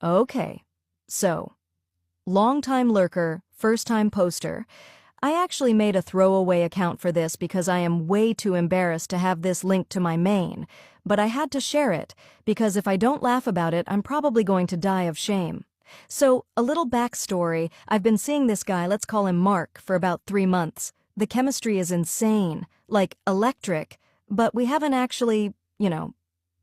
Okay, so, long-time lurker, first-time poster. I actually made a throwaway account for this because I am way too embarrassed to have this linked to my main, but I had to share it because if I don't laugh about it, I'm probably going to die of shame. So, a little backstory, I've been seeing this guy, let's call him Mark, for about 3 months. The chemistry is insane, like electric, but we haven't actually,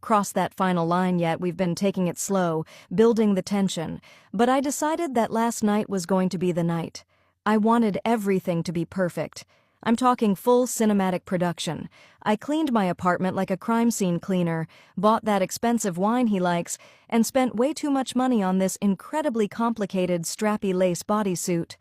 crossed that final line yet. We've been taking it slow, building the tension, but I decided that last night was going to be the night. I wanted everything to be perfect. I'm talking full cinematic production. I cleaned my apartment like a crime scene cleaner, bought that expensive wine he likes, and spent way too much money on this incredibly complicated strappy lace bodysuit.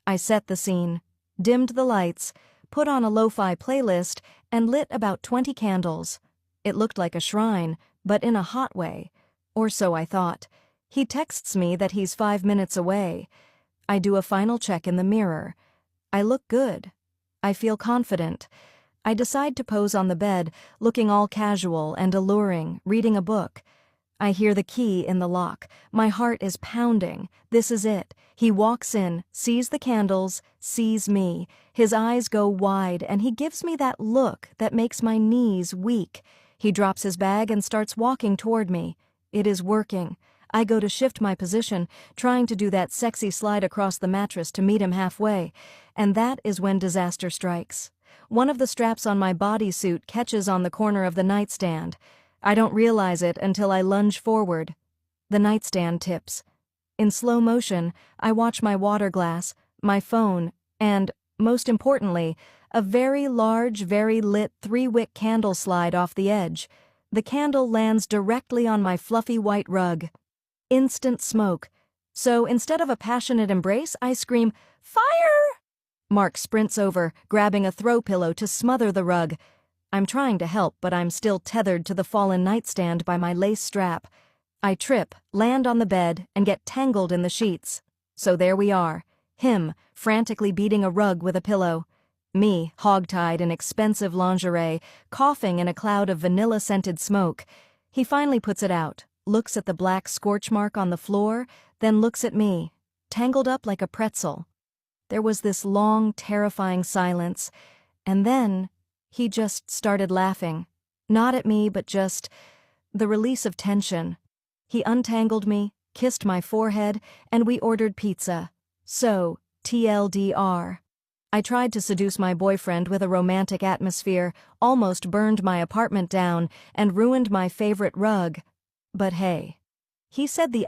I set the scene, dimmed the lights, put on a lo-fi playlist, and lit about 20 candles. It looked like a shrine, but in a hot way. Or so I thought. He texts me that he's 5 minutes away. I do a final check in the mirror. I look good. I feel confident. I decide to pose on the bed, looking all casual and alluring, reading a book. I hear the key in the lock. My heart is pounding. This is it. He walks in, sees the candles, sees me. His eyes go wide, and he gives me that look that makes my knees weak. He drops his bag and starts walking toward me. It is working. I go to shift my position, trying to do that sexy slide across the mattress to meet him halfway, and that is when disaster strikes. One of the straps on my bodysuit catches on the corner of the nightstand. I don't realize it until I lunge forward. The nightstand tips. In slow motion, I watch my water glass, my phone, and, most importantly, a very large, very lit 3-wick candle slide off the edge. The candle lands directly on my fluffy white rug. Instant smoke. So instead of a passionate embrace, I scream, "Fire!" Mark sprints over, grabbing a throw pillow to smother the rug. I'm trying to help, but I'm still tethered to the fallen nightstand by my lace strap. I trip, land on the bed, and get tangled in the sheets. So there we are. Him, frantically beating a rug with a pillow. Me, hogtied in expensive lingerie, coughing in a cloud of vanilla-scented smoke. He finally puts it out, looks at the black scorch mark on the floor, then looks at me, tangled up like a pretzel. There was this long, terrifying silence, and then he just started laughing. Not at me, but just the release of tension. He untangled me, kissed my forehead, and we ordered pizza. So, TLDR. I tried to seduce my boyfriend with a romantic atmosphere, almost burned my apartment down, and ruined my favorite rug. But hey, he said the